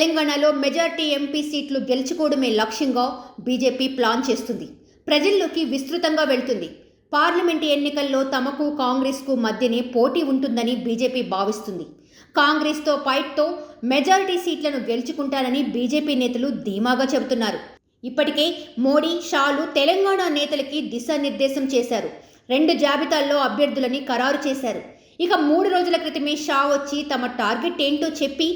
తెలంగాణలో majority MP సీట్లు గెలుచుకోవడమే లక్ష్యంగా బీజేపీ ప్లాన్ చేస్తుంది. ప్రజల్లోకి విస్తృతంగా వెళ్తుంది. పార్లమెంటు ఎన్నికల్లో తమకు కాంగ్రెస్కు మధ్యనే పోటీ ఉంటుందని బీజేపీ భావిస్తుంది. కాంగ్రెస్తో ఫైట్తో మెజారిటీ సీట్లను గెలుచుకుంటారని బీజేపీ నేతలు ధీమాగా చెబుతున్నారు. ఇప్పటికే మోడీ, షాలు తెలంగాణ నేతలకి దిశానిర్దేశం చేశారు. 2 జాబితాల్లో అభ్యర్థులని ఖరారు చేశారు. ఇక 3 రోజుల క్రితమే షా వచ్చి తమ టార్గెట్ ఏంటో చెప్పి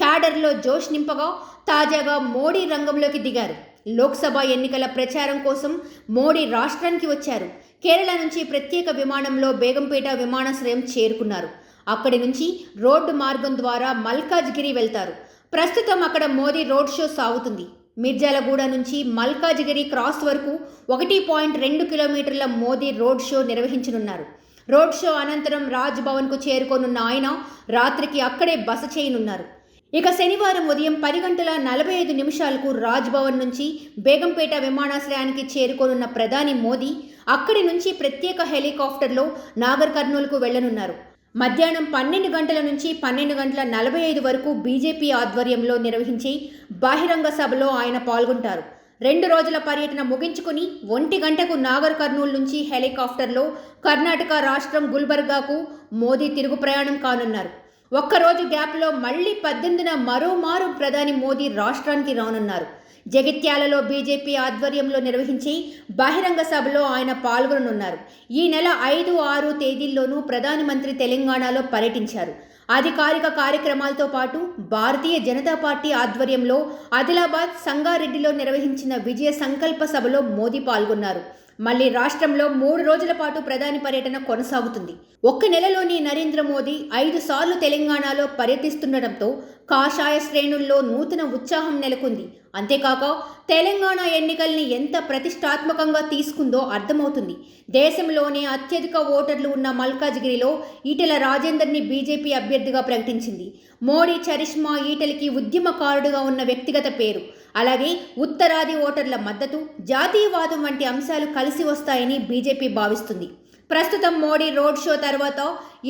క్యాడర్లో జోష్ నింపగా తాజాగా మోడీ రంగంలోకి దిగారు. లోక్సభ ఎన్నికల ప్రచారం కోసం మోడీ రాష్ట్రానికి వచ్చారు. కేరళ నుంచి ప్రత్యేక విమానంలో బేగంపేట విమానాశ్రయం చేరుకున్నారు. అక్కడి నుంచి రోడ్డు మార్గం ద్వారా మల్కాజ్గిరి వెళ్తారు. ప్రస్తుతం అక్కడ మోదీ రోడ్ షో సాగుతుంది. మిర్జాలగూడ నుంచి మల్కాజ్గిరి క్రాస్ వరకు 1.2 కిలోమీటర్ల మోదీ రోడ్ షో నిర్వహించనున్నారు. రోడ్ షో అనంతరం రాజ్ భవన్కు చేరుకోనున్న ఆయన రాత్రికి అక్కడే బస చేయనున్నారు. ఇక శనివారం ఉదయం 10:45 రాజ్ భవన్ నుంచి బేగంపేట విమానాశ్రయానికి చేరుకోనున్న ప్రధాని మోదీ అక్కడి నుంచి ప్రత్యేక హెలికాప్టర్లో నాగర్ కర్నూల్కు వెళ్లనున్నారు. మధ్యాహ్నం 12 గంటల నుంచి 12:45 వరకు బీజేపీ ఆధ్వర్యంలో నిర్వహించే బహిరంగ సభలో ఆయన పాల్గొంటారు. 2 రోజుల పర్యటన ముగించుకుని 1 గంటకు నాగర్ కర్నూల్ నుంచి హెలికాప్టర్లో కర్ణాటక రాష్ట్రం గుల్బర్గాకు మోదీ తిరుగు ప్రయాణం కానున్నారు. ఒక్కరోజు గ్యాప్లో మళ్లీ 18న మరోమారు ప్రధాని మోదీ రాష్ట్రానికి రానున్నారు. జగిత్యాలలో బీజేపీ ఆధ్వర్యంలో నిర్వహించే బహిరంగ సభలో ఆయన పాల్గొననున్నారు. ఈ నెల 5, 6 తేదీల్లోనూ ప్రధానమంత్రి తెలంగాణలో పర్యటించారు. అధికారిక కార్యక్రమాలతో పాటు భారతీయ జనతా పార్టీ ఆధ్వర్యంలో ఆదిలాబాద్, సంగారెడ్డిలో నిర్వహించిన విజయ సంకల్ప సభలో మోదీ పాల్గొన్నారు. మళ్లీ రాష్ట్రంలో 3 రోజుల పాటు ప్రధాని పర్యటన కొనసాగుతుంది. ఒక్క నెలలోని నరేంద్ర మోదీ 5 సార్లు తెలంగాణలో పర్యటిస్తుండటంతో కాషాయ శ్రేణుల్లో నూతన ఉత్సాహం నెలకొంది. అంతేకాక తెలంగాణ ఎన్నికల్ని ఎంత ప్రతిష్టాత్మకంగా తీసుకుందో అర్థమవుతుంది. దేశంలోనే అత్యధిక ఓటర్లు ఉన్న మల్కాజ్గిరిలో ఈటెల రాజేందర్ని బీజేపీ అభ్యర్థిగా ప్రకటించింది. మోడీ చరిష్మా ఈటెలకి ఉద్యమకారుడుగా ఉన్న వ్యక్తిగత పేరు, అలాగే ఉత్తరాది ఓటర్ల మద్దతు, జాతీయవాదం వంటి అంశాలు కలిసి వస్తాయని బీజేపీ భావిస్తుంది. ప్రస్తుతం మోడీ రోడ్ షో తర్వాత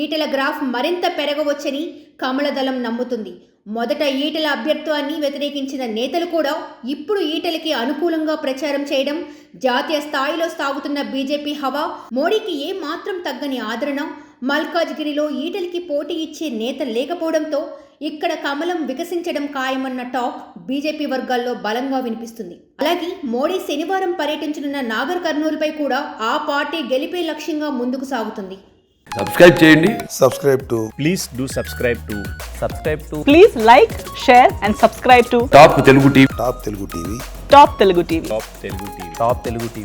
ఈటెల గ్రాఫ్ మరింత పెరగవచ్చని కమలదళం నమ్ముతుంది. మొదట ఈటెల అభ్యర్థాన్ని వ్యతిరేకించిన నేతలు కూడా ఇప్పుడు ఈటెలకి అనుకూలంగా ప్రచారం చేయడం, జాతీయ స్థాయిలో సాగుతున్న బీజేపీ హవా, మోడీకి ఏ మాత్రం తగ్గని ఆదరణ, మల్కాజ్గిరిలో ఈటెలకి పోటీ ఇచ్చే నేత లేకపోవడంతో ఇక్కడ కమలం వికసించడం ఖాయమన్న టాక్ బీజేపీ వర్గాల్లో బలంగా వినిపిస్తుంది. అలాగే మోడీ శనివారం పర్యటించనున్న నాగర్ కర్నూలుపై కూడా ఆ పార్టీ గెలిపే లక్ష్యంగా ముందుకు సాగుతుంది. సబ్స్క్రైబ్ చేయండి. Please do subscribe to. Please like, share and subscribe to top Telugu TV. Top Telugu TV. Top Telugu TV.